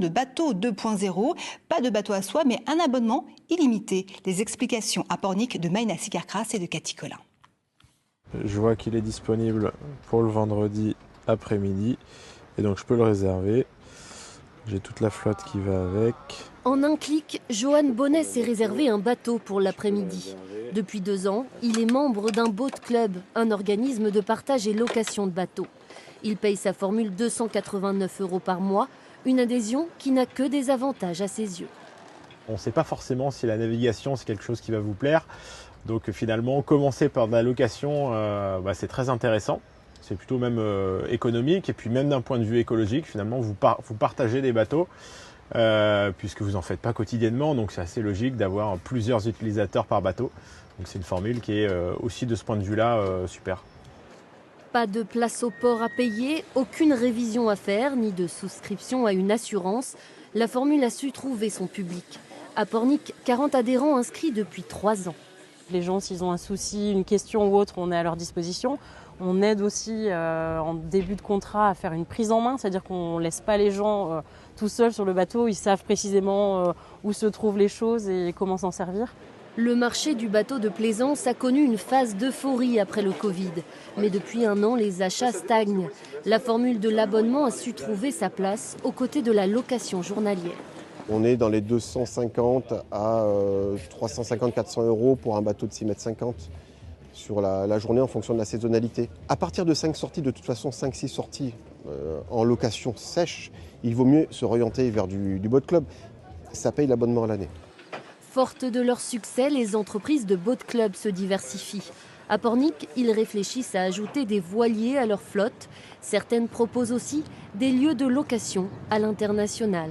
de bateau 2.0. Pas de bateau à soi, mais un abonnement illimité. Les explications à Pornic de Maïna Sikarkras et de Cathy Collin. Je vois qu'il est disponible pour le vendredi après-midi et donc je peux le réserver. J'ai toute la flotte qui va avec. En un clic, Johan Bonnet s'est réservé un bateau pour l'après-midi. Depuis 2 ans, il est membre d'un boat club, un organisme de partage et location de bateaux. Il paye sa formule 289 € par mois, une adhésion qui n'a que des avantages à ses yeux. On ne sait pas forcément si la navigation c'est quelque chose qui va vous plaire. Donc finalement, commencer par de la location, c'est très intéressant. C'est plutôt même économique et puis même d'un point de vue écologique, finalement, vous partagez des bateaux puisque vous n'en faites pas quotidiennement. Donc c'est assez logique d'avoir plusieurs utilisateurs par bateau. Donc c'est une formule qui est aussi de ce point de vue-là super. Pas de place au port à payer, aucune révision à faire, ni de souscription à une assurance. La formule a su trouver son public. À Pornic, 40 adhérents inscrits depuis 3 ans. Les gens, s'ils ont un souci, une question ou autre, on est à leur disposition. On aide aussi en début de contrat à faire une prise en main, c'est-à-dire qu'on ne laisse pas les gens tout seuls sur le bateau. Ils savent précisément où se trouvent les choses et comment s'en servir. Le marché du bateau de plaisance a connu une phase d'euphorie après le Covid. Mais depuis 1 an, les achats stagnent. La formule de l'abonnement a su trouver sa place aux côtés de la location journalière. On est dans les 250 à 350-400 € pour un bateau de 6,50 m sur la journée en fonction de la saisonnalité. À partir de 5 sorties, de toute façon 5-6 sorties en location sèche, il vaut mieux se orienter vers du boat club. Ça paye l'abonnement à l'année. Fortes de leur succès, les entreprises de boat club se diversifient. À Pornic, ils réfléchissent à ajouter des voiliers à leur flotte. Certaines proposent aussi des lieux de location à l'international.